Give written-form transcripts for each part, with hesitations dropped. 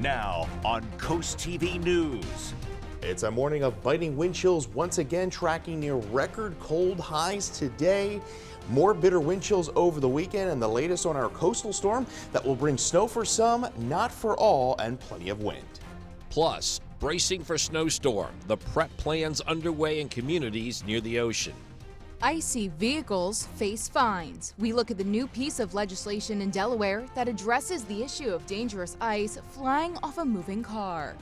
Now on Coast TV News. It's a morning of biting wind chills once again, tracking near record cold highs today. More bitter wind chills over the weekend, and the latest on our coastal storm that will bring snow for some, not for all, and plenty of wind. Plus, bracing for snowstorm. The prep plans underway in communities near the ocean. Icy vehicles face fines. We look at the new piece of legislation in Delaware that addresses the issue of dangerous ice flying off a moving car.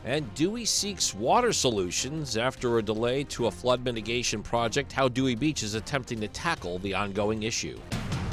And Dewey seeks water solutions after a delay to a flood mitigation project. How Dewey Beach is attempting to tackle the ongoing issue.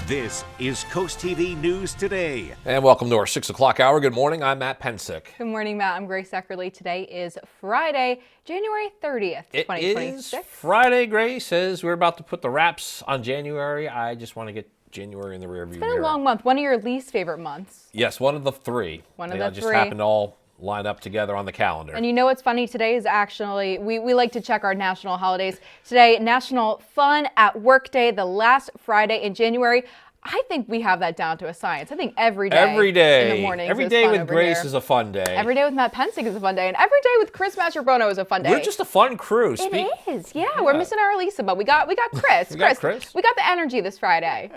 This is Coast TV News Today. And welcome to our 6 o'clock hour. Good morning. I'm Matt Pensick. Good morning, Matt. I'm Grace Eckerly. Today is Friday, January 30th, 2026. It is Friday, Grace, as we're about to put the wraps on January. I just want to get January in the rearview mirror. It's been a long month. One of your least favorite months. Yes, one of the three. One of the just three. happened to all line up together on the calendar. And you know what's funny? Today is actually, we like to check our national holidays. Today, National Fun at Work Day, the last Friday in January. I think we have that down to a science. I think every day in the morning every day with Grace is a fun day. Every day with Matt Pensick is a fun day. And every day with Chris Mastrobono is a fun day. We're just a fun crew. It is. Yeah, we're missing our Elisa, but we got Chris. We got Chris. We got the energy this Friday.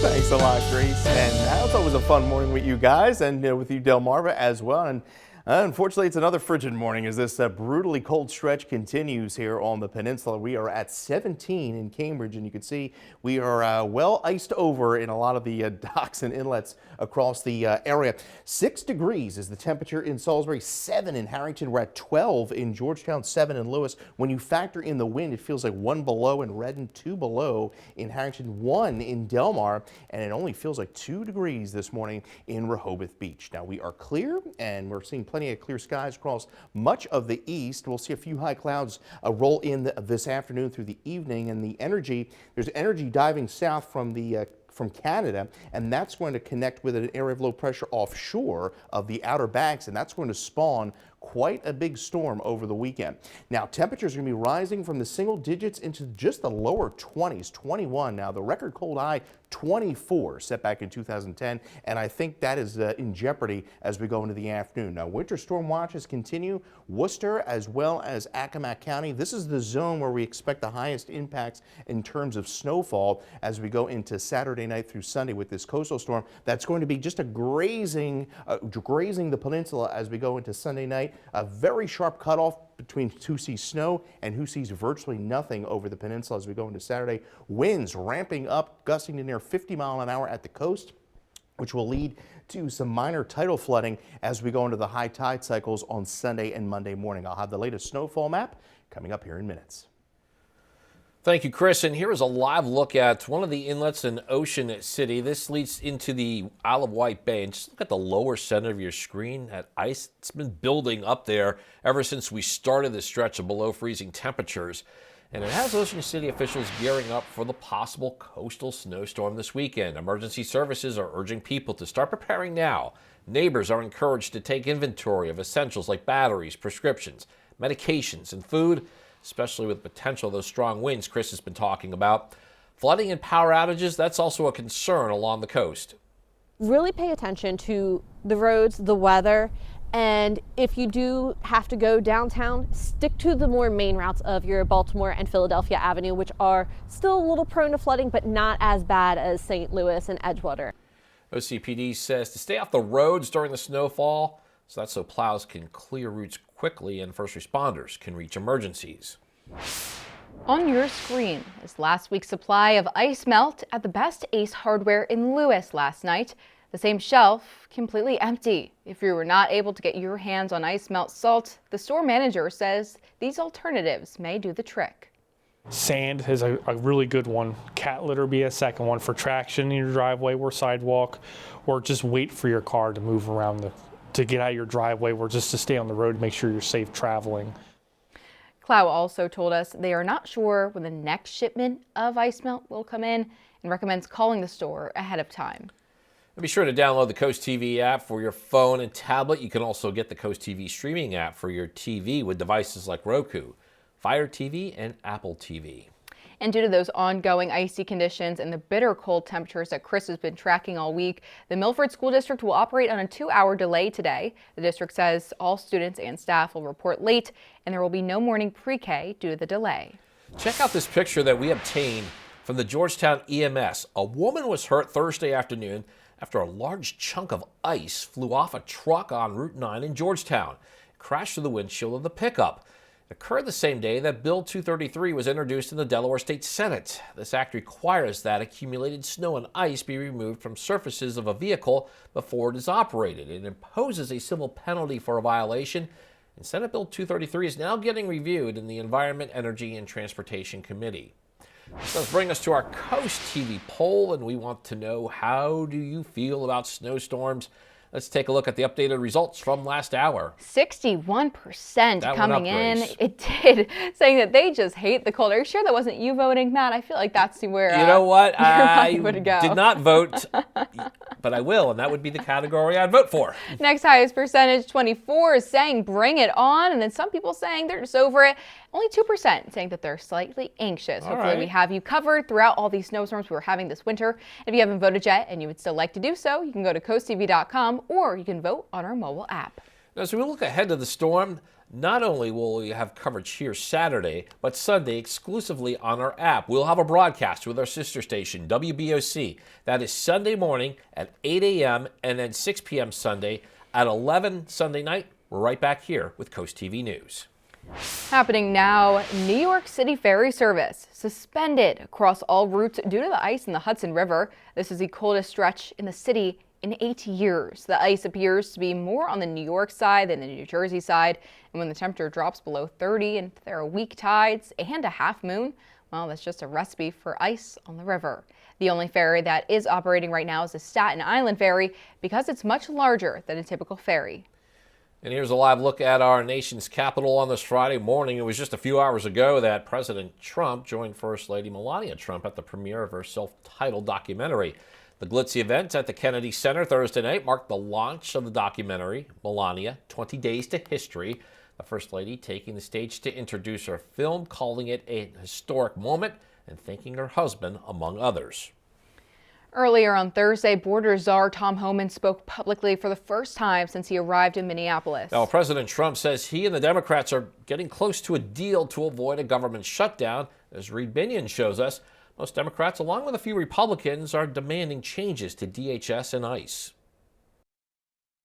Thanks a lot, Grace. And now it's always a fun morning with you guys and with you, Delmarva, as well. And unfortunately, it's another frigid morning as this brutally cold stretch continues here on the peninsula. We are at 17 in Cambridge, and you can see we are well iced over in a lot of the docks and inlets across the area. 6 degrees is the temperature in Salisbury, 7 in Harrington. We're at 12 in Georgetown, 7 in Lewis. When you factor in the wind, it feels like 1 below in Redden, 2 below in Harrington, 1 in Delmar, and it only feels like 2 degrees this morning in Rehoboth Beach. Now, we are clear, and we're seeing plenty of clear skies across much of the east. We'll see a few high clouds roll in this afternoon through the evening, and there's energy diving south from Canada, and that's going to connect with an area of low pressure offshore of the Outer Banks, and that's going to spawn quite a big storm over the weekend. Now, temperatures are going to be rising from the single digits into just the lower 20s, 21 now. The record cold high, 24, set back in 2010, and I think that is in jeopardy as we go into the afternoon. Now, winter storm watches continue. Worcester as well as Accomack County. This is the zone where we expect the highest impacts in terms of snowfall as we go into Saturday night through Sunday with this coastal storm. That's going to be just a grazing the peninsula as we go into Sunday night. A very sharp cutoff between who sees snow and who sees virtually nothing over the peninsula as we go into Saturday. Winds ramping up, gusting to near 50 miles an hour at the coast, which will lead to some minor tidal flooding as we go into the high tide cycles on Sunday and Monday morning. I'll have the latest snowfall map coming up here in minutes. Thank you, Chris. And here is a live look at one of the inlets in Ocean City. This leads into the Isle of Wight Bay. And just look at the lower center of your screen. That ice, it's been building up there ever since we started this stretch of below freezing temperatures. And it has Ocean City officials gearing up for the possible coastal snowstorm this weekend. Emergency services are urging people to start preparing now. Neighbors are encouraged to take inventory of essentials like batteries, prescriptions, medications, and food, especially with the potential of those strong winds Chris has been talking about. Flooding and power outages, that's also a concern along the coast. Really pay attention to the roads, the weather, and if you do have to go downtown, stick to the more main routes of your Baltimore and Philadelphia Avenue, which are still a little prone to flooding, but not as bad as St. Louis and Edgewater. OCPD says to stay off the roads during the snowfall, so that's so plows can clear routes quickly and first responders can reach emergencies. On your screen is last week's supply of ice melt at the Best Ace Hardware in Lewis last night. The same shelf completely empty. If you were not able to get your hands on ice melt salt, the store manager says these alternatives may do the trick. Sand is a really good one. Cat litter be a second one for traction in your driveway or sidewalk, or just wait for your car to move around to get out of your driveway, or just to stay on the road to make sure you're safe traveling. Clow also told us they are not sure when the next shipment of ice melt will come in and recommends calling the store ahead of time. And be sure to download the Coast TV app for your phone and tablet. You can also get the Coast TV streaming app for your TV with devices like Roku, Fire TV, and Apple TV. And due to those ongoing icy conditions and the bitter cold temperatures that Chris has been tracking all week, the Milford School District will operate on a 2-hour delay today. The district says all students and staff will report late, and there will be no morning pre-K due to the delay. Check out this picture that we obtained from the Georgetown EMS. A woman was hurt Thursday afternoon after a large chunk of ice flew off a truck on Route 9 in Georgetown. It crashed through the windshield of the pickup. It occurred the same day that Bill 233 was introduced in the Delaware State Senate. This act requires that accumulated snow and ice be removed from surfaces of a vehicle before it is operated. It imposes a civil penalty for a violation, and Senate Bill 233 is now getting reviewed in the Environment, Energy, and Transportation Committee. This does bring us to our Coast TV poll, and we want to know, how do you feel about snowstorms? Let's take a look at the updated results from last hour. 61% coming in. It did, saying that they just hate the cold. Are you sure that wasn't you voting, Matt? I feel like that's where you know what? I would go. Did not vote, but I will, and that would be the category I'd vote for. Next highest percentage, 24, is saying bring it on, and then some people saying they're just over it. Only 2% saying that they're slightly anxious. Hopefully we have you covered throughout all these snowstorms we're having this winter. If you haven't voted yet and you would still like to do so, you can go to CoastTV.com or you can vote on our mobile app. Now, as we look ahead to the storm, not only will we have coverage here Saturday, but Sunday exclusively on our app. We'll have a broadcast with our sister station, WBOC. That is Sunday morning at 8 a.m. and then 6 p.m. Sunday at 11 Sunday night. We're right back here with Coast TV News. Happening now, New York City ferry service suspended across all routes due to the ice in the Hudson River. This is the coldest stretch in the city in 8 years. The ice appears to be more on the New York side than the New Jersey side. And when the temperature drops below 30 and there are weak tides and a half moon, well, that's just a recipe for ice on the river. The only ferry that is operating right now is the Staten Island ferry because it's much larger than a typical ferry. And here's a live look at our nation's capital on this Friday morning. It was just a few hours ago that President Trump joined First Lady Melania Trump at the premiere of her self-titled documentary. The glitzy event at the Kennedy Center Thursday night marked the launch of the documentary, Melania, 20 Days to History. The First Lady taking the stage to introduce her film, calling it a historic moment and thanking her husband, among others. Earlier on Thursday, border czar Tom Homan spoke publicly for the first time since he arrived in Minneapolis. Now, President Trump says he and the Democrats are getting close to a deal to avoid a government shutdown. As Reed Binion shows us, most Democrats, along with a few Republicans, are demanding changes to DHS and ICE.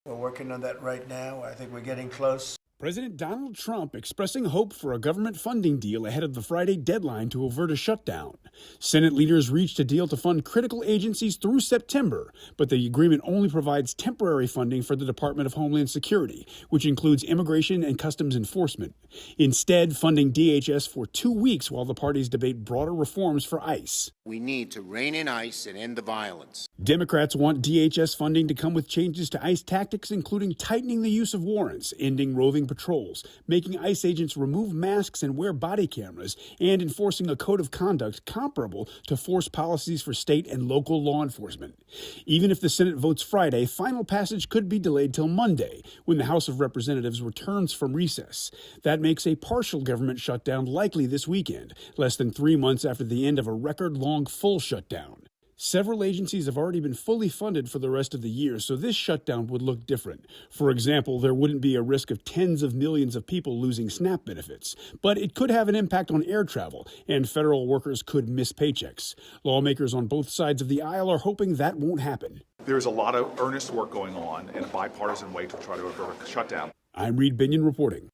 We're working on that right now. I think we're getting close. President Donald Trump expressing hope for a government funding deal ahead of the Friday deadline to avert a shutdown. Senate leaders reached a deal to fund critical agencies through September, but the agreement only provides temporary funding for the Department of Homeland Security, which includes Immigration and Customs Enforcement. Instead, funding DHS for 2 weeks while the parties debate broader reforms for ICE. We need to rein in ICE and end the violence. Democrats want DHS funding to come with changes to ICE tactics, including tightening the use of warrants, ending roving patrols, making ICE agents remove masks and wear body cameras, and enforcing a code of conduct comparable to force policies for state and local law enforcement. Even if the Senate votes Friday, final passage could be delayed till Monday, when the House of Representatives returns from recess. That makes a partial government shutdown likely this weekend, less than 3 months after the end of a record-long full shutdown. Several agencies have already been fully funded for the rest of the year, so this shutdown would look different. For example, there wouldn't be a risk of tens of millions of people losing SNAP benefits, but it could have an impact on air travel, and federal workers could miss paychecks. Lawmakers on both sides of the aisle are hoping that won't happen. There's a lot of earnest work going on in a bipartisan way to try to avert a shutdown. I'm Reed Binion reporting.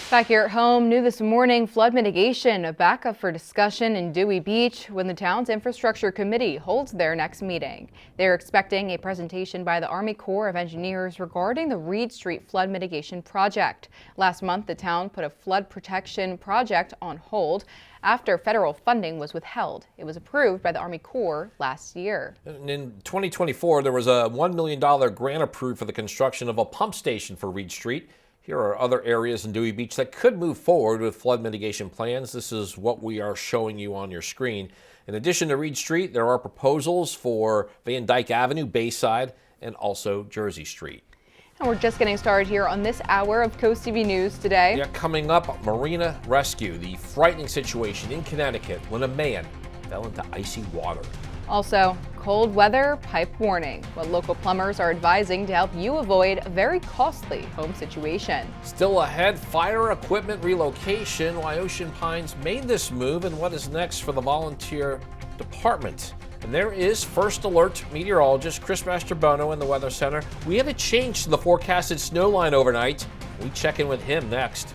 Back here at home, new this morning, flood mitigation back up for discussion in Dewey Beach when the town's infrastructure committee holds their next meeting. They're expecting a presentation by the Army Corps of Engineers regarding the Reed Street flood mitigation project. Last month, the town put a flood protection project on hold after federal funding was withheld. It was approved by the Army Corps last year. In 2024, there was a $1 million grant approved for the construction of a pump station for Reed Street. Here are other areas in Dewey Beach that could move forward with flood mitigation plans. This is what we are showing you on your screen. In addition to Reed Street, there are proposals for Van Dyke Avenue, Bayside, and also Jersey Street. And we're just getting started here on this hour of Coast TV News today. Yeah, coming up, Marina rescue, the frightening situation in Connecticut when a man fell into icy water. Also, cold weather pipe warning, what local plumbers are advising to help you avoid a very costly home situation. Still ahead, fire equipment relocation, why Ocean Pines made this move, and what is next for the volunteer department. And there is First Alert meteorologist Chris Mastrobono in the Weather Center. We had a change to the forecasted snow line overnight. We check in with him next.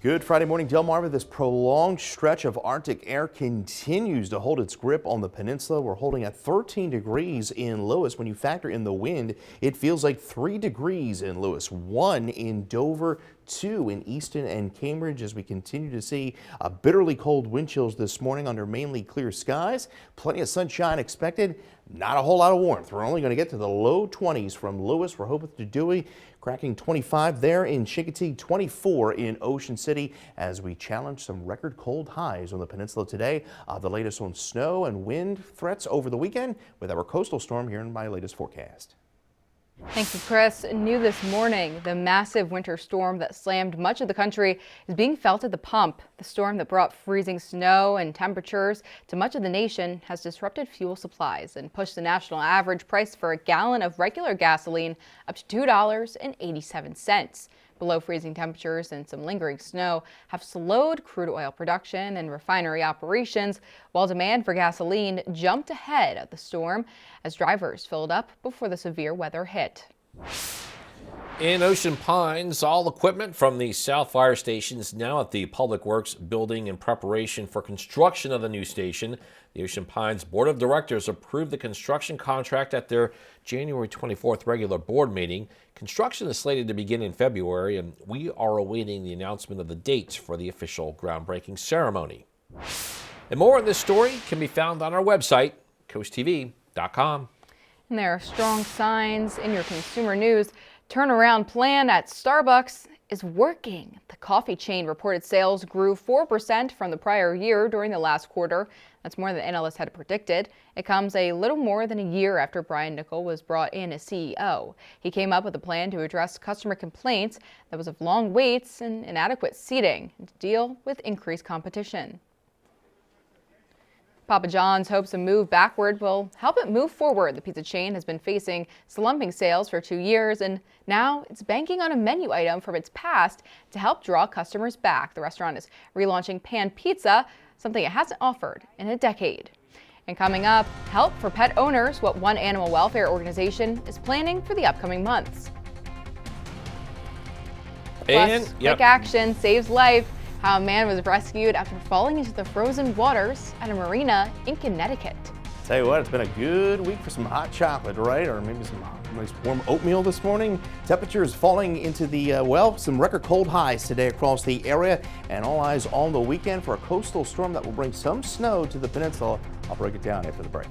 Good Friday morning, Delmarva. This prolonged stretch of Arctic air continues to hold its grip on the peninsula. We're holding at 13 degrees in Lewis. When you factor in the wind, it feels like 3 degrees in Lewis, 1 in Dover, 2 in Easton and Cambridge, as we continue to see bitterly cold wind chills this morning under mainly clear skies. Plenty of sunshine expected. Not a whole lot of warmth. We're only going to get to the low 20s from Lewis. We're hoping to Dewey, cracking 25 there in Chincoteague, 24 in Ocean City, as we challenge some record cold highs on the peninsula today. The latest on snow and wind threats over the weekend with our coastal storm here in my latest forecast. Thank you, Chris. New this morning, the massive winter storm that slammed much of the country is being felt at the pump. The storm that brought freezing snow and temperatures to much of the nation has disrupted fuel supplies and pushed the national average price for a gallon of regular gasoline up to $2.87. Below freezing temperatures and some lingering snow have slowed crude oil production and refinery operations, while demand for gasoline jumped ahead of the storm as drivers filled up before the severe weather hit. In Ocean Pines, all equipment from the South Fire Station is now at the Public Works building in preparation for construction of the new station. The Ocean Pines Board of Directors approved the construction contract at their January 24th regular board meeting. Construction is slated to begin in February, and we are awaiting the announcement of the dates for the official groundbreaking ceremony. And more on this story can be found on our website, CoastTV.com. And there are strong signs in your consumer news. Turnaround plan at Starbucks is working. The coffee chain reported sales grew 4% from the prior year during the last quarter. That's more than analysts had predicted. It comes a little more than a year after Brian Niccol was brought in as CEO. He came up with a plan to address customer complaints that was of long waits and inadequate seating, and to deal with increased competition. Papa John's hopes a move backward will help it move forward. The pizza chain has been facing slumping sales for 2 years, and now it's banking on a menu item from its past to help draw customers back. The restaurant is relaunching pan pizza, something it hasn't offered in a decade. And coming up, help for pet owners, what one animal welfare organization is planning for the upcoming months. Plus, quick action saves life. How a man was rescued after falling into the frozen waters at a marina in Connecticut. Tell you what, it's been a good week for some hot chocolate, right? Or maybe some nice warm oatmeal this morning. Temperatures falling into the, some record cold highs today across the area, and all eyes on the weekend for a coastal storm that will bring some snow to the peninsula. I'll break it down after the break.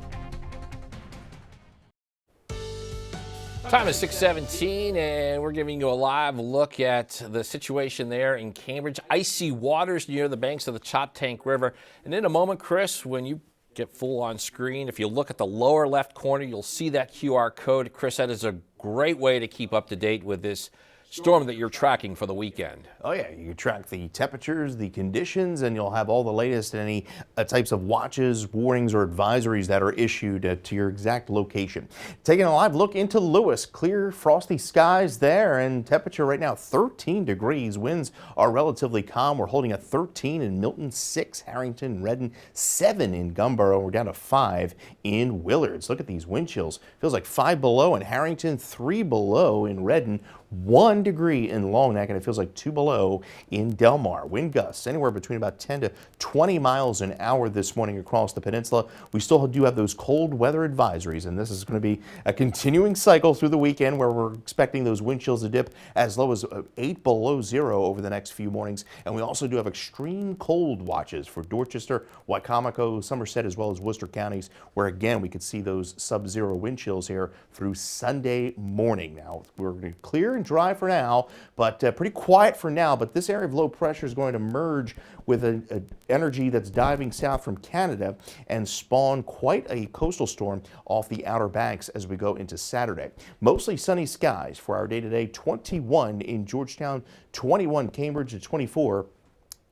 Time is 6:17, and we're giving you a live look at the situation there in Cambridge. Icy waters near the banks of the Choptank River. And in a moment, Chris, when you get full on screen, if you look at the lower left corner, you'll see that QR code. Chris, that is a great way to keep up to date with this storm that you're tracking for the weekend. Oh yeah, you can track the temperatures, the conditions, and you'll have all the latest and any types of watches, warnings, or advisories that are issued to your exact location. Taking a live look into Lewis, clear frosty skies there, and temperature right now 13 degrees. Winds are relatively calm. We're holding at 13 in Milton, 6 Harrington, Redden, 7 in Gumboro. We're down to 5 in Willards. Look at these wind chills. Feels like 5 below in Harrington, 3 below in Redden, 1 degree in Long Neck, and it feels like 2 below in Delmar. Wind gusts anywhere between about 10 to 20 miles an hour this morning across the peninsula. We still do have those cold weather advisories, and this is going to be a continuing cycle through the weekend where we're expecting those wind chills to dip as low as 8 below zero over the next few mornings. And we also do have extreme cold watches for Dorchester, Wycomico, Somerset, as well as Worcester counties, where again we could see those sub-zero wind chills here through Sunday morning. Now we're going to clear and and dry for now, but pretty quiet for now. But this area of low pressure is going to merge with an energy that's diving south from Canada and spawn quite a coastal storm off the Outer Banks as we go into Saturday. Mostly sunny skies for our day today. 21 in Georgetown, 21 Cambridge, and 24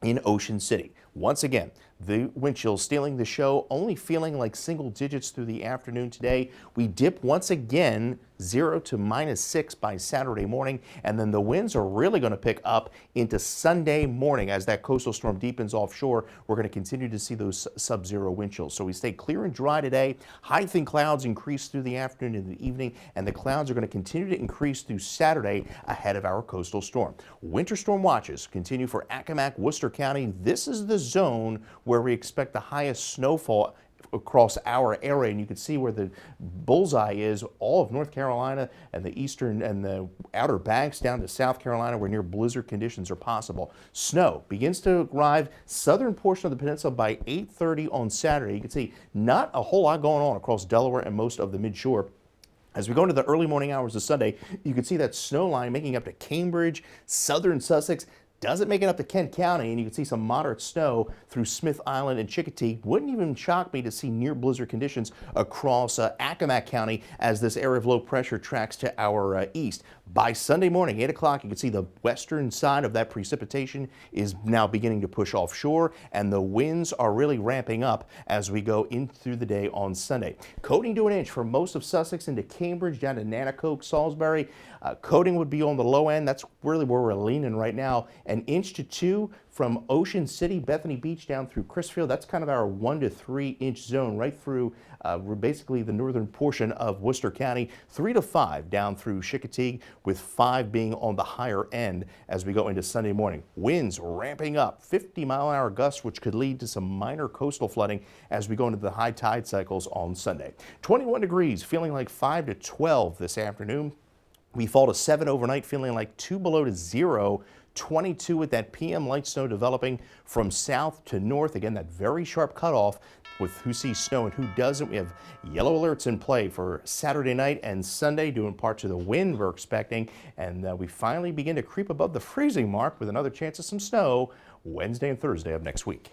in Ocean City. Once again, the wind chill stealing the show, only feeling like single digits through the afternoon today. We dip once again 0 to -6 by Saturday morning, and then the winds are really going to pick up into Sunday morning as that coastal storm deepens offshore. We're going to continue to see those sub-zero wind chills. So we stay clear and dry today. High thin clouds increase through the afternoon and the evening, and the clouds are going to continue to increase through Saturday ahead of our coastal storm. Winter storm watches continue for Accomack, Worcester County. This is the zone where we expect the highest snowfall across our area, and you can see where the bullseye is, all of North Carolina and the eastern and the Outer Banks down to South Carolina, where near blizzard conditions are possible. Snow begins to arrive southern portion of the peninsula by 8:30 on Saturday. You can see not a whole lot going on across Delaware and most of the midshore. As we go into the early morning hours of Sunday, you can see that snow line making up to Cambridge, southern Sussex. Doesn't make it up to Kent County, and you can see some moderate snow through Smith Island and Chicotee. Wouldn't even shock me to see near blizzard conditions across Accomack County as this area of low pressure tracks to our east. By Sunday morning, 8 o'clock, you can see the western side of that precipitation is now beginning to push offshore, and the winds are really ramping up as we go in through the day on Sunday. Coating to an inch for most of Sussex into Cambridge down to Nanticoke, Salisbury. Coating would be on the low end. That's really where we're leaning right now. An inch to 2 from Ocean City, Bethany Beach down through Crisfield. That's kind of our 1 to 3 inch zone right through basically the northern portion of Worcester County. 3 to 5 down through Chicotee, with 5 being on the higher end as we go into Sunday morning. Winds ramping up, 50-mile-an-hour gusts, which could lead to some minor coastal flooding as we go into the high tide cycles on Sunday. 21 degrees, feeling like 5 to 12 this afternoon. We fall to 7 overnight, feeling like 2 below to 0. 22 with that PM light snow developing from south to north. Again, that very sharp cutoff with who sees snow and who doesn't. We have yellow alerts in play for Saturday night and Sunday, due in part to the wind we're expecting. And we finally begin to creep above the freezing mark with another chance of some snow Wednesday and Thursday of next week.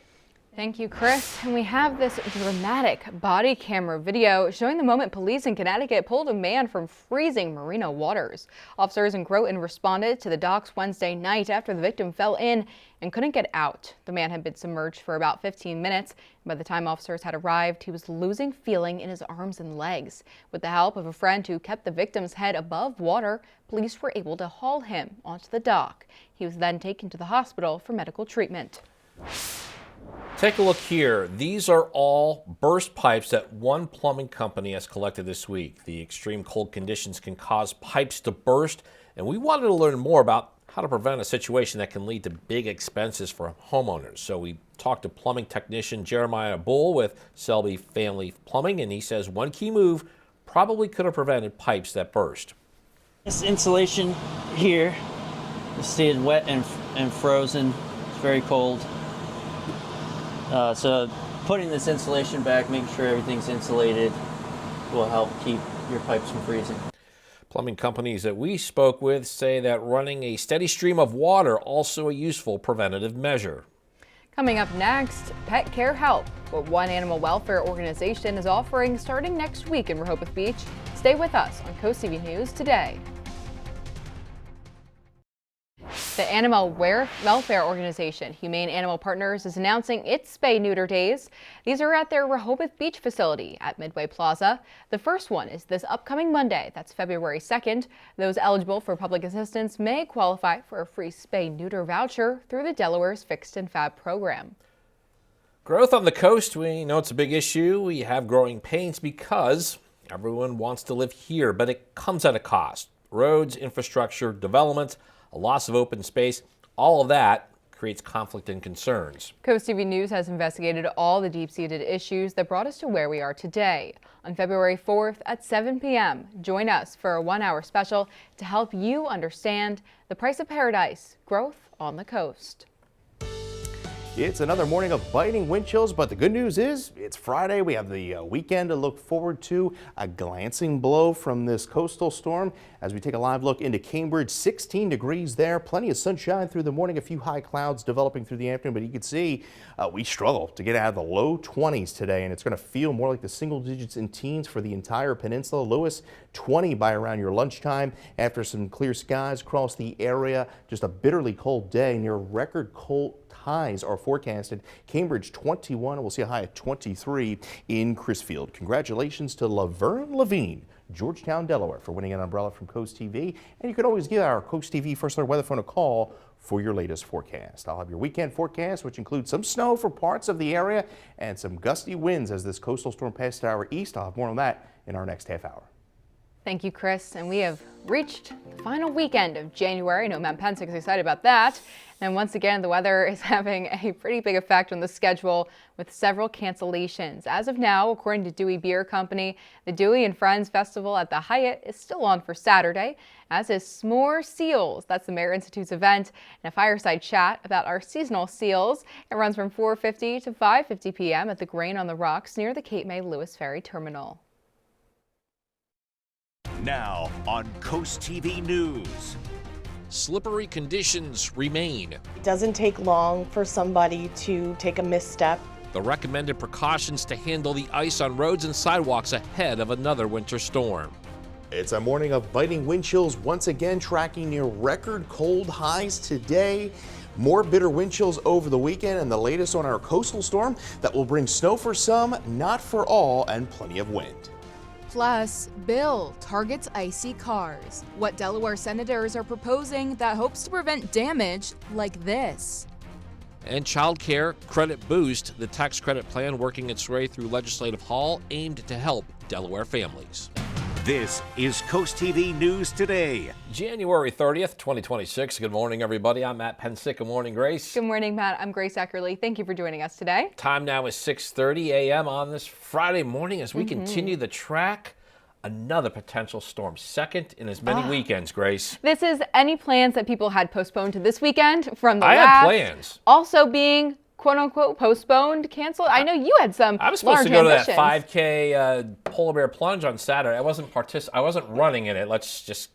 Thank you, Chris. And we have this dramatic body camera video showing the moment police in Connecticut pulled a man from freezing Marina waters. Officers in Groton responded to the docks Wednesday night after the victim fell in and couldn't get out. The man had been submerged for about 15 minutes. By the time officers had arrived, he was losing feeling in his arms and legs. With the help of a friend who kept the victim's head above water, police were able to haul him onto the dock. He was then taken to the hospital for medical treatment. Take a look here. These are all burst pipes that one plumbing company has collected this week. The extreme cold conditions can cause pipes to burst, and we wanted to learn more about how to prevent a situation that can lead to big expenses for homeowners. So we talked to plumbing technician Jeremiah Bull with Selby Family Plumbing, and he says one key move probably could have prevented pipes that burst. This insulation here, you see it wet and frozen. It's very cold. So putting this insulation back, making sure everything's insulated, will help keep your pipes from freezing. Plumbing companies that we spoke with say that running a steady stream of water also a useful preventative measure. Coming up next, pet care help, what one animal welfare organization is offering starting next week in Rehoboth Beach. Stay with us on CoastTV News today. The Animal Welfare Organization, Humane Animal Partners, is announcing its spay-neuter days. These are at their Rehoboth Beach facility at Midway Plaza. The first one is this upcoming Monday. That's February 2nd. Those eligible for public assistance may qualify for a free spay-neuter voucher through the Delaware's Fixed and Fab program. Growth on the coast, we know it's a big issue. We have growing pains because everyone wants to live here, but it comes at a cost. Roads, infrastructure, development, a loss of open space, all of that creates conflict and concerns. CoastTV News has investigated all the deep-seated issues that brought us to where we are today. On February 4th at 7 p.m., join us for a one-hour special to help you understand the price of paradise, growth on the coast. It's another morning of biting wind chills, but the good news is it's Friday. We have the weekend to look forward to. A glancing blow from this coastal storm as we take a live look into Cambridge. 16 degrees there, plenty of sunshine through the morning, a few high clouds developing through the afternoon, but you can see we struggle to get out of the low 20s today, and it's going to feel more like the single digits in teens for the entire peninsula. Lewis, 20 by around your lunchtime after some clear skies across the area. Just a bitterly cold day, near record cold highs are forecasted. Cambridge 21, and we'll see a high of 23 in Crisfield. Congratulations to Laverne Levine, Georgetown, Delaware, for winning an umbrella from CoastTV. And you can always give our CoastTV First Alert Weather Phone a call for your latest forecast. I'll have your weekend forecast, which includes some snow for parts of the area and some gusty winds as this coastal storm passes our east. I'll have more on that in our next half hour. Thank you, Chris. And we have reached the final weekend of January. I know Matt Pensick is excited about that. And once again, the weather is having a pretty big effect on the schedule with several cancellations. As of now, according to Dewey Beer Company, the Dewey and Friends Festival at the Hyatt is still on for Saturday, as is S'more Seals. That's the Mayor Institute's event, and a fireside chat about our seasonal seals. It runs from 4:50 to 5:50 p.m. at the Grain on the Rocks near the Cape May Lewis Ferry Terminal. Now on Coast TV News. Slippery conditions remain. It doesn't take long for somebody to take a misstep. The recommended precautions to handle the ice on roads and sidewalks ahead of another winter storm. It's a morning of biting wind chills, once again tracking near record cold highs today. More bitter wind chills over the weekend, and the latest on our coastal storm that will bring snow for some, not for all, and plenty of wind. Plus, bill targets icy cars. What Delaware senators are proposing that hopes to prevent damage like this. And child care credit boost, the tax credit plan working its way through Legislative Hall aimed to help Delaware families. This is Coast TV News Today. January 30th, 2026. Good morning, everybody. I'm Matt Pensick. Good morning, Grace. Good morning, Matt. I'm Grace Eckerly. Thank you for joining us today. Time now is 6:30 a.m. on this Friday morning as we continue the track. Another potential storm, second in as many weekends, Grace. This is any plans that people had postponed to this weekend from the I had plans. Also being quote-unquote postponed, canceled. I know you had some I was supposed to go ambitions. to that 5K polar bear plunge on Saturday. I wasn't running in it. Let's just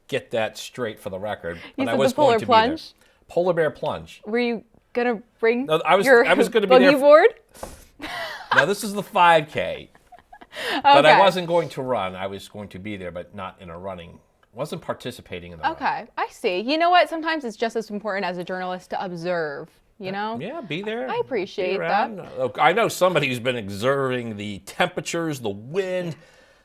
get that straight for the record. You but said I was the polar going to plunge? be there. Polar bear plunge. Were you gonna bring No, I was going to be buggy there. board? No, this is the 5K. But I wasn't going to run. I was going to be there, but not in a running. Wasn't participating in the run. Okay, I see. You know what? Sometimes it's just as important as a journalist to observe. You know? Yeah, be there. I appreciate be around. that. Look, I know somebody who's been observing the temperatures, the wind,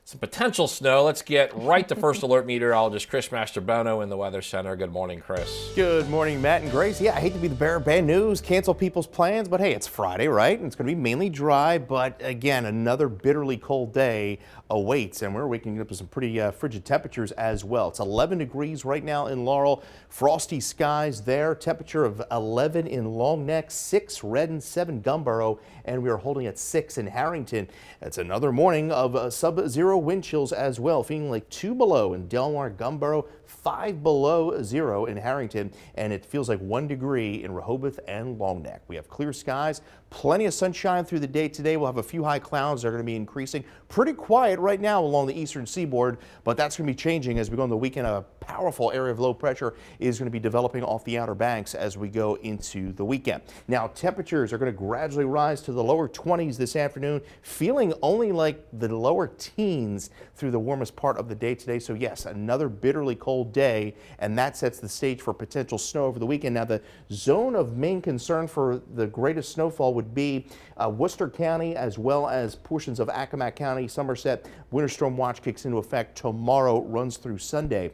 some potential snow. Let's get right to First Alert meteorologist Chris Mastrobono in the Weather Center. Good morning, Chris. Good morning, Matt and Grace. Yeah, I hate to be the bearer of bad news, cancel people's plans, but hey, it's Friday, right? And it's going to be mainly dry, but again, another bitterly cold day awaits, and we're waking up with some pretty frigid temperatures as well. It's 11 degrees right now in Laurel, frosty skies there, temperature of 11 in Long Neck, 6 Redden, 7 Gumboro, and we are holding at 6 in Harrington. It's another morning of sub-zero wind chills as well, feeling like 2 below in Delmar, Gumboro, 5 below 0 in Harrington, and it feels like 1 degree in Rehoboth and Long Neck. We have clear skies, plenty of sunshine through the day today. We'll have a few high clouds that are going to be increasing. Pretty quiet right now along the eastern seaboard, but that's going to be changing as we go into the weekend. A powerful area of low pressure is going to be developing off the Outer Banks as we go into the weekend. Now, temperatures are going to gradually rise to the lower 20s this afternoon, feeling only like the lower teens through the warmest part of the day today. So yes, another bitterly cold day, and that sets the stage for potential snow over the weekend. Now, the zone of main concern for the greatest snowfall would be Worcester County as well as portions of Accomack County, Somerset. Winter storm watch kicks into effect tomorrow, runs through Sunday.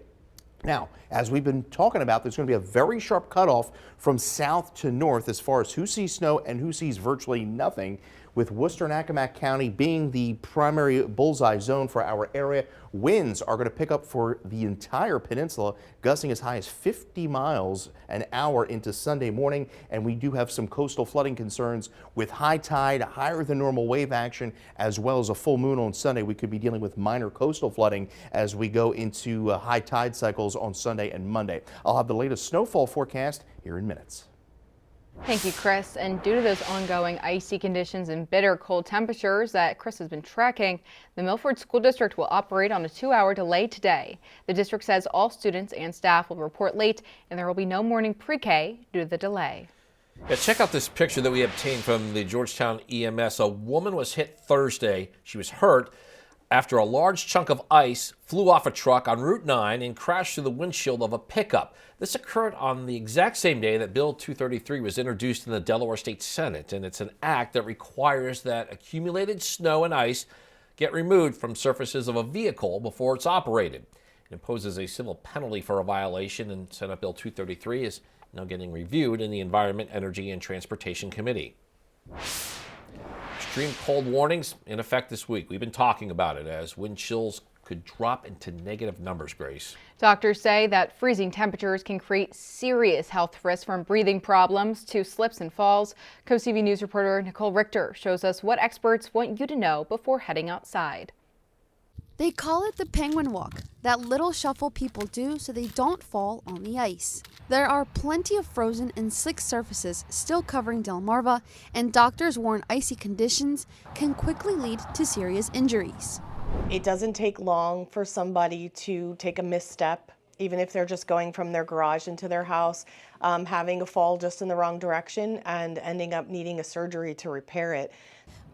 Now, as we've been talking about, there's going to be a very sharp cutoff from south to north as far as who sees snow and who sees virtually nothing, with Worcester and Accomack County being the primary bullseye zone for our area. Winds are going to pick up for the entire peninsula, gusting as high as 50 miles an hour into Sunday morning, and we do have some coastal flooding concerns with high tide, higher than normal wave action, as well as a full moon on Sunday. We could be dealing with minor coastal flooding as we go into high tide cycles on Sunday and Monday. I'll have the latest snowfall forecast here in minutes. Thank you, Chris. And due to those ongoing icy conditions and bitter cold temperatures that Chris has been tracking, the Milford School District will operate on a 2-hour delay today. The district says all students and staff will report late, and there will be no morning pre-K due to the delay. Yeah, check out this picture that we obtained from the Georgetown EMS. A woman was hit Thursday. She was hurt after a large chunk of ice flew off a truck on Route 9 and crashed through the windshield of a pickup. This occurred on the exact same day that Bill 233 was introduced in the Delaware State Senate, and it's an act that requires that accumulated snow and ice get removed from surfaces of a vehicle before it's operated. It imposes a civil penalty for a violation, and Senate Bill 233 is now getting reviewed in the Environment, Energy, and Transportation Committee. Extreme cold warnings in effect this week. We've been talking about it as wind chills could drop into negative numbers, Grace. Doctors say that freezing temperatures can create serious health risks from breathing problems to slips and falls. CoastTV News reporter Nicole Richter shows us what experts want you to know before heading outside. They call it the penguin walk, that little shuffle people do so they don't fall on the ice. There are plenty of frozen and slick surfaces still covering Delmarva, and doctors warn icy conditions can quickly lead to serious injuries. It doesn't take long for somebody to take a misstep, even if they're just going from their garage into their house, having a fall just in the wrong direction and ending up needing a surgery to repair it.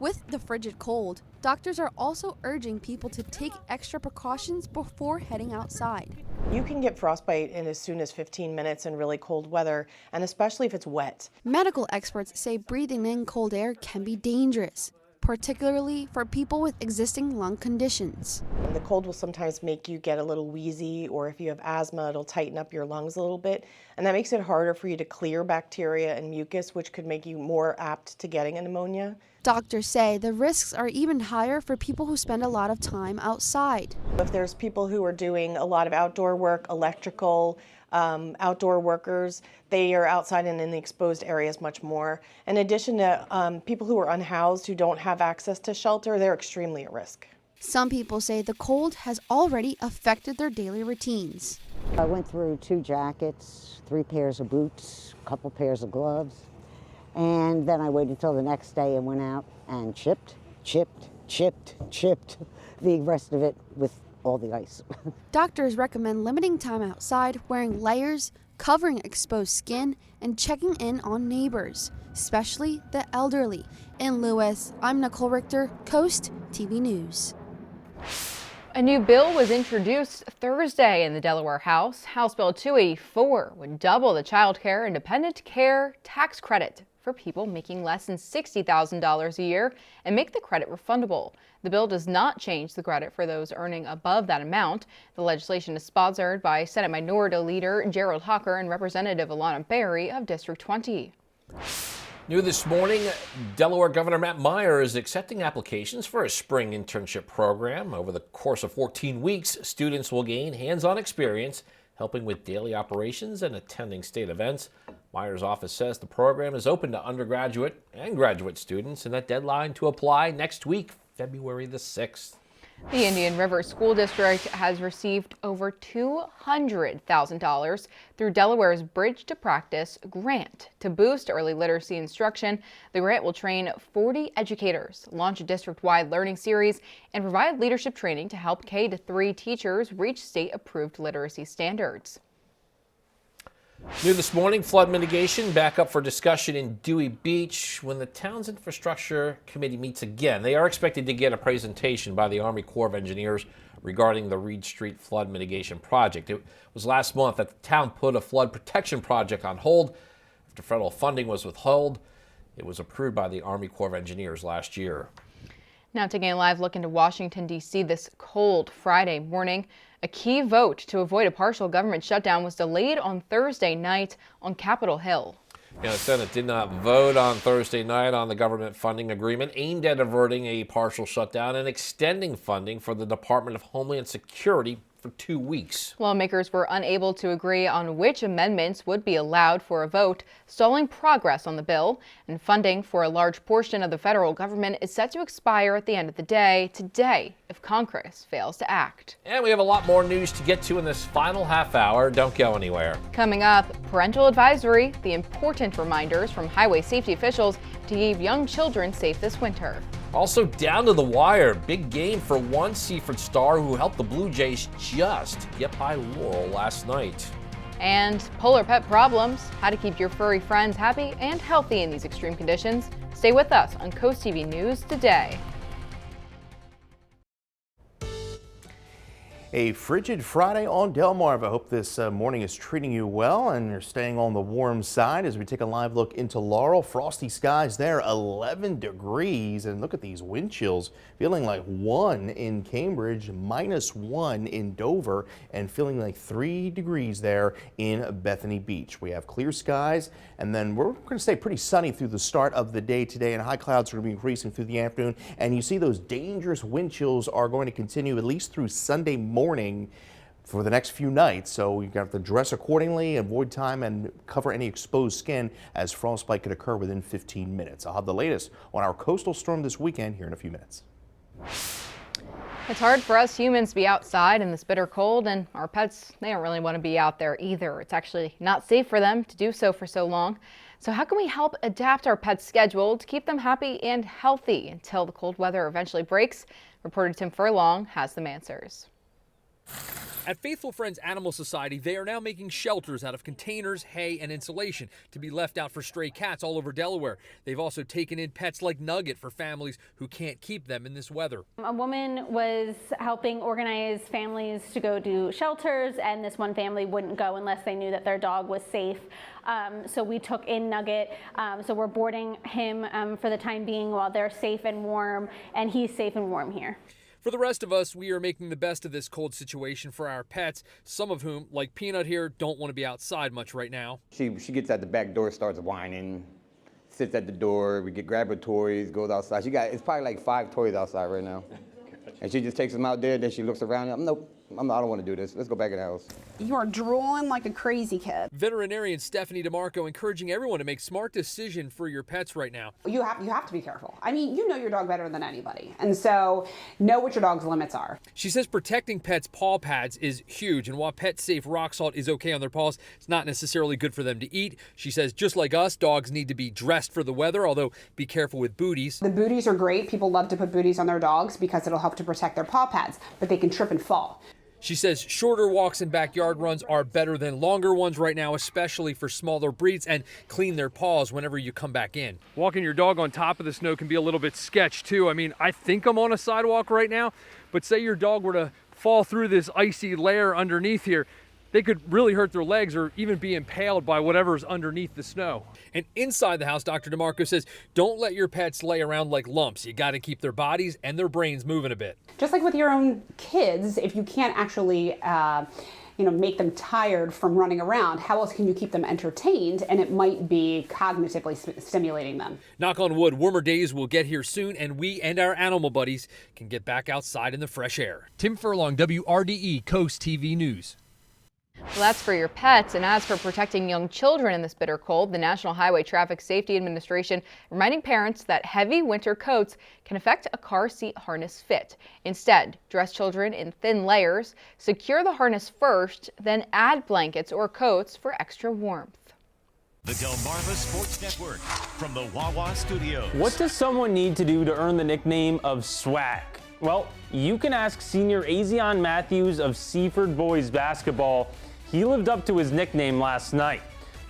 With the frigid cold, doctors are also urging people to take extra precautions before heading outside. You can get frostbite in as soon as 15 minutes in really cold weather, and especially if it's wet. Medical experts say breathing in cold air can be dangerous, particularly for people with existing lung conditions. The cold will sometimes make you get a little wheezy, or if you have asthma, it'll tighten up your lungs a little bit, and that makes it harder for you to clear bacteria and mucus, which could make you more apt to getting a pneumonia. Doctors say the risks are even higher for people who spend a lot of time outside. If there's people who are doing a lot of outdoor work, electrical, outdoor workers, they are outside and in the exposed areas much more. In addition to people who are unhoused, who don't have access to shelter, they're extremely at risk. Some people say the cold has already affected their daily routines. I went through 2 jackets, 3 pairs of boots, a couple pairs of gloves, and then I waited till the next day and went out and chipped the rest of it with all the ice. Doctors recommend limiting time outside, wearing layers, covering exposed skin, and checking in on neighbors, especially the elderly. In Lewis, I'm Nicole Richter, Coast TV News. A new bill was introduced Thursday in the Delaware House. House Bill 284 would double the child care and dependent care tax credit for people making less than $60,000 a year and make the credit refundable. The bill does not change the credit for those earning above that amount. The legislation is sponsored by Senate Minority Leader Gerald Hawker and Representative Alana Berry of District 20. New this morning, Delaware Governor Matt Meyer is accepting applications for a spring internship program. Over the course of 14 weeks, students will gain hands-on experience helping with daily operations and attending state events. Meyer's office says the program is open to undergraduate and graduate students, and that deadline to apply next week, February the 6th. The Indian River School District has received over $200,000 through Delaware's Bridge to Practice grant to boost early literacy instruction. The grant will train 40 educators, launch a district-wide learning series, and provide leadership training to help K-3 teachers reach state-approved literacy standards. New this morning, flood mitigation back up for discussion in Dewey Beach when the town's infrastructure committee meets again. They are expected to get a presentation by the Army Corps of Engineers regarding the Reed Street flood mitigation project. It was last month that the town put a flood protection project on hold after federal funding was withheld. It was approved by the Army Corps of Engineers last year. Now taking a live look into Washington, D.C. this cold Friday morning. A key vote to avoid a partial government shutdown was delayed on Thursday night on Capitol Hill. Yeah, the Senate did not vote on Thursday night on the government funding agreement aimed at averting a partial shutdown and extending funding for the Department of Homeland Security for 2 weeks. Lawmakers were unable to agree on which amendments would be allowed for a vote, stalling progress on the bill. And funding for a large portion of the federal government is set to expire at the end of the day today if Congress fails to act. And we have a lot more news to get to in this final half hour. Don't go anywhere. Coming up, parental advisory, the important reminders from highway safety officials to keep young children safe this winter. Also down to the wire, big game for one Seaford star who helped the Blue Jays just get by Laurel last night. And polar pet problems, how to keep your furry friends happy and healthy in these extreme conditions. Stay with us on Coast TV News Today. A frigid Friday on Delmarva. I hope this morning is treating you well and you're staying on the warm side as we take a live look into Laurel. Frosty skies there, 11 degrees. And look at these wind chills, feeling like 1 in Cambridge, -1 in Dover, and feeling like 3 degrees there in Bethany Beach. We have clear skies, and then we're going to stay pretty sunny through the start of the day today, and high clouds are going to be increasing through the afternoon. And you see those dangerous wind chills are going to continue at least through Sunday morning for the next few nights, so you have to dress accordingly, avoid time, and cover any exposed skin as frostbite could occur within 15 minutes. I'll have the latest on our coastal storm this weekend here in a few minutes. It's hard for us humans to be outside in this bitter cold, and our pets, they don't really want to be out there either. It's actually not safe for them to do so for so long. So how can we help adapt our pets' schedule to keep them happy and healthy until the cold weather eventually breaks? Reporter Tim Furlong has some answers. At Faithful Friends Animal Society, they are now making shelters out of containers, hay, and insulation to be left out for stray cats all over Delaware. They've also taken in pets like Nugget for families who can't keep them in this weather. A woman was helping organize families to go to shelters, and this one family wouldn't go unless they knew that their dog was safe. So we took in Nugget. So we're boarding him for the time being while they're safe and warm, and he's safe and warm here. For the rest of us, we are making the best of this cold situation for our pets, some of whom, like Peanut here, don't want to be outside much right now. She gets at the back door, starts whining, sits at the door, we grab her toys, goes outside. It's probably like 5 toys outside right now. And she just takes them out there, then she looks around, nope, I don't want to do this. Let's go back in the house. You are drooling like a crazy kid. Veterinarian Stephanie DeMarco encouraging everyone to make smart decisions for your pets right now. You have to be careful. I mean, you know your dog better than anybody. And so know what your dog's limits are. She says protecting pets' paw pads is huge. And while Pet Safe rock salt is okay on their paws, it's not necessarily good for them to eat. She says just like us, dogs need to be dressed for the weather, although be careful with booties. The booties are great. People love to put booties on their dogs because it'll help to protect their paw pads, but they can trip and fall. She says shorter walks and backyard runs are better than longer ones right now, especially for smaller breeds, and clean their paws whenever you come back in. Walking your dog on top of the snow can be a little bit sketch too. I mean, I think I'm on a sidewalk right now, but say your dog were to fall through this icy layer underneath here, they could really hurt their legs or even be impaled by whatever's underneath the snow. And inside the house, Dr. DeMarco says, don't let your pets lay around like lumps. You got to keep their bodies and their brains moving a bit. Just like with your own kids, if you can't actually make them tired from running around, how else can you keep them entertained? And it might be cognitively stimulating them. Knock on wood, warmer days will get here soon, and we and our animal buddies can get back outside in the fresh air. Tim Furlong, WRDE Coast TV News. Well, that's for your pets. And as for protecting young children in this bitter cold, the National Highway Traffic Safety Administration reminding parents that heavy winter coats can affect a car seat harness fit. Instead, dress children in thin layers, secure the harness first, then add blankets or coats for extra warmth. The Delmarva Sports Network from the Wawa Studios. What does someone need to do to earn the nickname of swag? Well, you can ask senior Azion Matthews of Seaford Boys Basketball. He lived up to his nickname last night.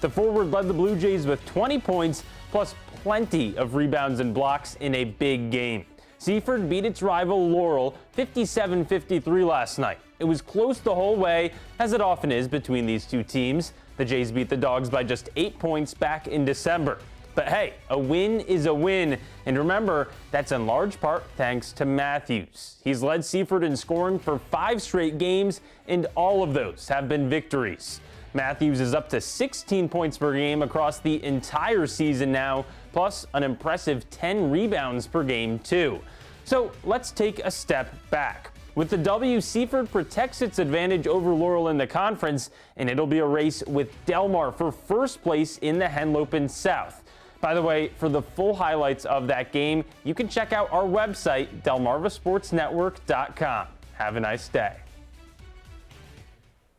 The forward led the Blue Jays with 20 points plus plenty of rebounds and blocks in a big game. Seaford beat its rival Laurel 57-53 last night. It was close the whole way, as it often is between these two teams. The Jays beat the Dogs by just 8 points back in December. But hey, a win is a win. And remember, that's in large part thanks to Matthews. He's led Seaford in scoring for 5 straight games, and all of those have been victories. Matthews is up to 16 points per game across the entire season now, plus an impressive 10 rebounds per game too. So let's take a step back. With the W, Seaford protects its advantage over Laurel in the conference, and it'll be a race with Delmar for first place in the Henlopen South. By the way, for the full highlights of that game, you can check out our website, delmarvasportsnetwork.com. Have a nice day.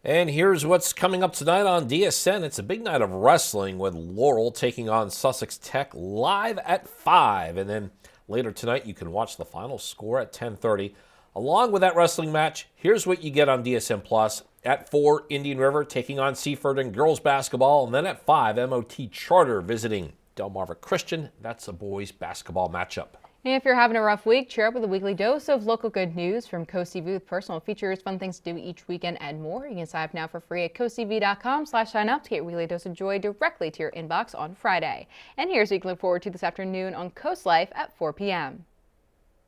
And here's what's coming up tonight on DSN. It's a big night of wrestling with Laurel taking on Sussex Tech live at 5. And then later tonight, you can watch the final score at 10:30. Along with that wrestling match, here's what you get on DSN Plus. At 4, Indian River taking on Seaford in girls basketball. And then at 5, MOT Charter visiting Delmarva Christian. That's a boys basketball matchup. And if you're having a rough week, cheer up with a weekly dose of local good news from CoastTV with personal features, fun things to do each weekend, and more. You can sign up now for free at coasttv.com/sign up to get your weekly dose of joy directly to your inbox on Friday. And here's what you can look forward to this afternoon on Coast Life at 4 p.m.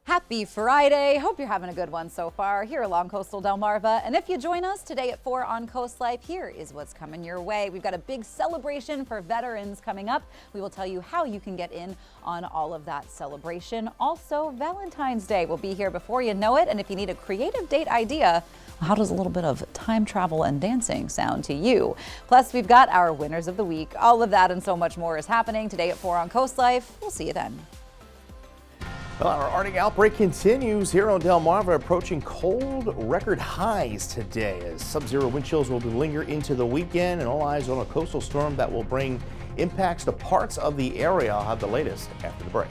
Happy Friday. Hope you're having a good one so far here along coastal Delmarva. And if you join us today at 4 on Coast Life, here is what's coming your way. We've got a big celebration for veterans coming up. We will tell you how you can get in on all of that celebration. Also, Valentine's Day will be here before you know it. And if you need a creative date idea, how does a little bit of time travel and dancing sound to you? Plus, we've got our winners of the week. All of that and so much more is happening today at 4 on Coast Life. We'll see you then. Well, our Arctic outbreak continues here on Delmarva, approaching cold record highs today as sub-zero wind chills will linger into the weekend, and all eyes on a coastal storm that will bring impacts to parts of the area. I'll have the latest after the break.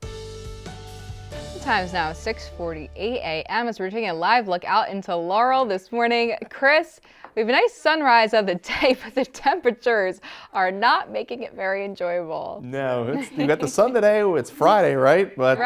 The time is now 6:48 a.m. as we're taking a live look out into Laurel this morning. Chris, we have a nice sunrise of the day, but the temperatures are not making it very enjoyable. No, you got the sun today. It's Friday, right? But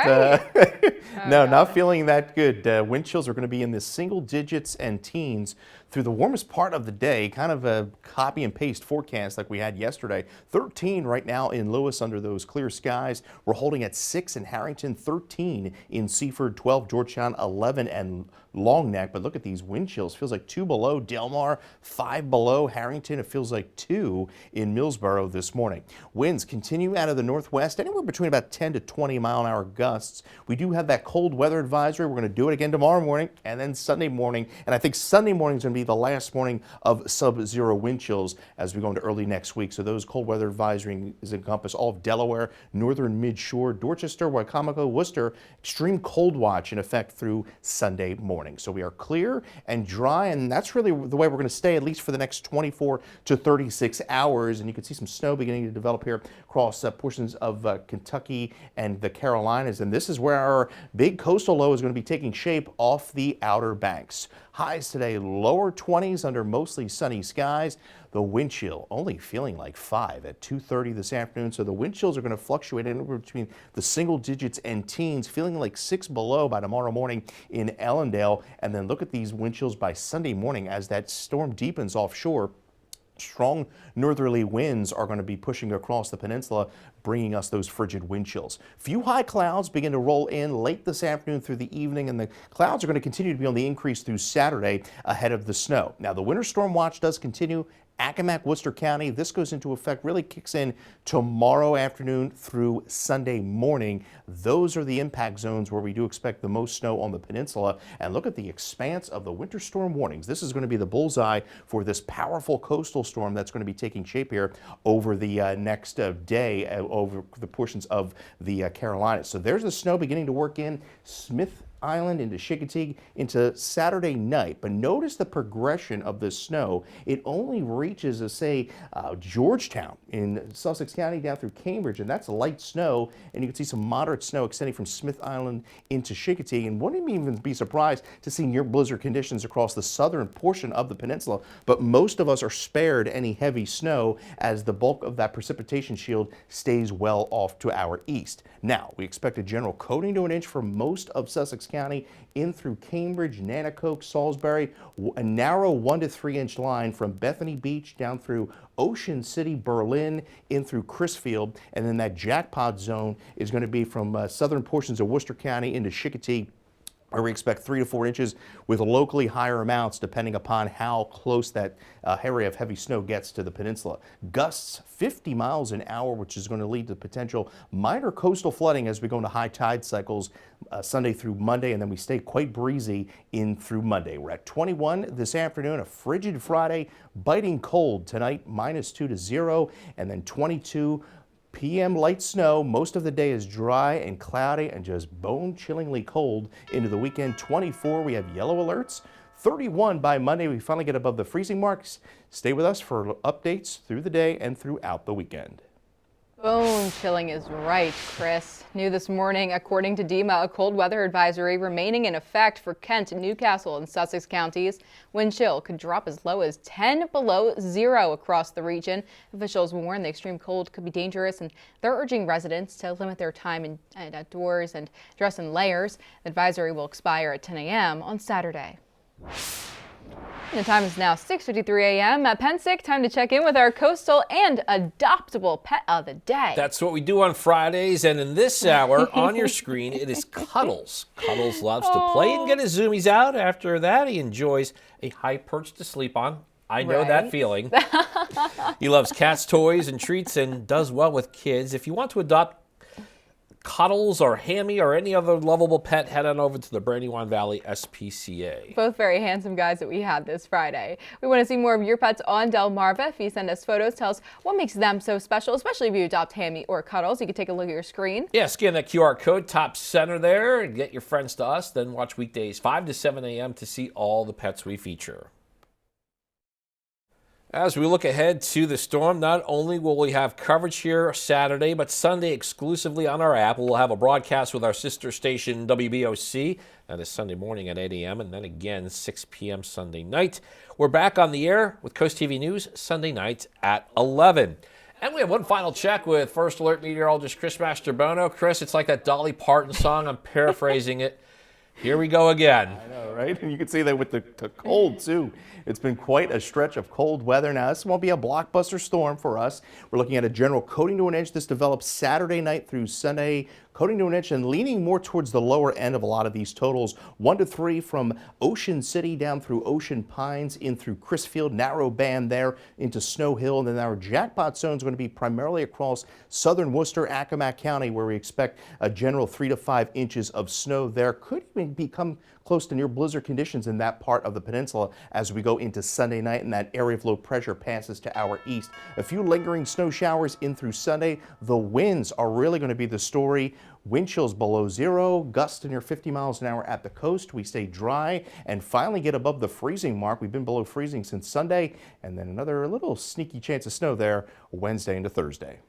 no, not feeling that good. Wind chills are going to be in the single digits and teens through the warmest part of the day. Kind of a copy and paste forecast like we had yesterday. 13 right now in Lewis under those clear skies. We're holding at 6 in Harrington, 13 in Seaford, 12 Georgetown, 11 and Long Neck. But look at these wind chills. Feels like 2 below Delmar, 5 below Harrington. It feels like 2 in Millsboro this morning. Winds continue out of the northwest, anywhere between about 10 to 20 mile-an-hour gusts. We do have that cold weather advisory. We're going to do it again tomorrow morning and then Sunday morning. And I think Sunday morning is going to be the last morning of sub-zero wind chills as we go into early next week. So those cold weather advisories encompass all of Delaware, northern mid-shore, Dorchester, Wicomico, Worcester. Extreme cold watch in effect through Sunday morning. So we are clear and dry, and that's really the way we're going to stay at least for the next 24 to 36 hours. And you can see some snow beginning to develop here across portions of Kentucky and the Carolinas. And this is where our big coastal low is going to be taking shape off the Outer Banks. Highs today, lower 20s under mostly sunny skies. The wind chill only feeling like 5 at 2:30 this afternoon. So the wind chills are going to fluctuate anywhere between the single digits and teens, feeling like 6 below by tomorrow morning in Ellendale. And then look at these wind chills by Sunday morning as that storm deepens offshore. Strong northerly winds are going to be pushing across the peninsula, bringing us those frigid wind chills. Few high clouds begin to roll in late this afternoon through the evening, and the clouds are going to continue to be on the increase through Saturday ahead of the snow. Now, the winter storm watch does continue. Accomack, Worcester County, this goes into effect, really kicks in tomorrow afternoon through Sunday morning. Those are the impact zones where we do expect the most snow on the peninsula. And look at the expanse of the winter storm warnings. This is going to be the bullseye for this powerful coastal storm that's going to be taking shape here over the next day over the portions of the Carolinas. So there's the snow beginning to work in Smith Island into Chincoteague into Saturday night. But notice the progression of the snow. It only reaches, say, Georgetown in Sussex County down through Cambridge, and that's light snow. And you can see some moderate snow extending from Smith Island into Chincoteague. And wouldn't even be surprised to see near blizzard conditions across the southern portion of the peninsula. But most of us are spared any heavy snow as the bulk of that precipitation shield stays well off to our east. Now, we expect a general coating to an inch for most of Sussex County in through Cambridge, Nanticoke, Salisbury, a narrow 1 to 3 inch line from Bethany Beach down through Ocean City, Berlin, in through Crisfield, and then that jackpot zone is going to be from southern portions of Worcester County into Chincoteague where we expect 3 to 4 inches with locally higher amounts depending upon how close that area of heavy snow gets to the peninsula. Gusts 50 miles an hour, which is going to lead to potential minor coastal flooding as we go into high tide cycles Sunday through Monday, and then we stay quite breezy in through Monday. We're at 21 this afternoon, a frigid Friday, biting cold tonight, -2 to 0, and then 22 p.m. light snow. Most of the day is dry and cloudy and just bone-chillingly cold into the weekend. 24, we have yellow alerts. 31 by Monday, we finally get above the freezing marks. Stay with us for updates through the day and throughout the weekend. Bone chilling is right, Chris. New this morning, according to DEMA, a cold weather advisory remaining in effect for Kent, Newcastle, and Sussex counties. Wind chill could drop as low as 10 below zero across the region. Officials warn the extreme cold could be dangerous, and they're urging residents to limit their time outdoors and dress in layers. The advisory will expire at 10 a.m. on Saturday. The time is now 6:53 a.m. At Pensick, time to check in with our coastal and adoptable pet of the day. That's what we do on Fridays, and in this hour on your screen, it is Cuddles. Cuddles loves to play and get his zoomies out. After that, he enjoys a high perch to sleep on. I know that feeling. He loves cats, toys, and treats, and does well with kids. If you want to adopt Cuddles or Hammy or any other lovable pet, head on over to the Brandywine Valley SPCA. Both very handsome guys that we had this Friday. We want to see more of your pets on Delmarva. If you send us photos, tell us what makes them so special, especially if you adopt Hammy or Cuddles. You can take a look at your screen. Yeah, scan that QR code top center there and get your friends to us. Then watch weekdays 5 to 7 a.m. to see all the pets we feature. As we look ahead to the storm, not only will we have coverage here Saturday, but Sunday exclusively on our app. We'll have a broadcast with our sister station WBOC. That is Sunday morning at 8 a.m. and then again 6 p.m. Sunday night. We're back on the air with CoastTV News Sunday night at 11. And we have one final check with First Alert meteorologist Chris Mastrobono. Chris, it's like that Dolly Parton song. I'm paraphrasing it. Here we go again. I know, right? And you can see that with the cold, too. It's been quite a stretch of cold weather. Now, this won't be a blockbuster storm for us. We're looking at a general coating to an edge. This develops Saturday night through Sunday, coating to an edge and leaning more towards the lower end of a lot of these totals. 1 to 3 from Ocean City down through Ocean Pines, in through Crisfield, narrow band there into Snow Hill. And then our jackpot zone is going to be primarily across southern Worcester, Accomack County, where we expect a general 3 to 5 inches of snow there. Could even become close to near blizzard conditions in that part of the peninsula as we go into Sunday night and that area of low pressure passes to our east. A few lingering snow showers in through Sunday. The winds are really going to be the story. Wind chills below zero, gusts near 50 miles an hour at the coast. We stay dry and finally get above the freezing mark. We've been below freezing since Sunday, and then another little sneaky chance of snow there Wednesday into Thursday.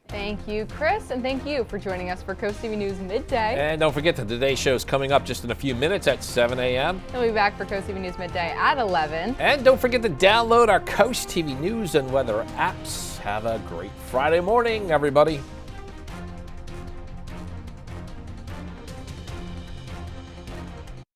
Thank you, Chris, and thank you for joining us for CoastTV News Midday. And don't forget the Today Show is coming up just in a few minutes at 7 a.m. We'll be back for CoastTV News Midday at 11. And don't forget to download our CoastTV News and weather apps. Have a great Friday morning, everybody.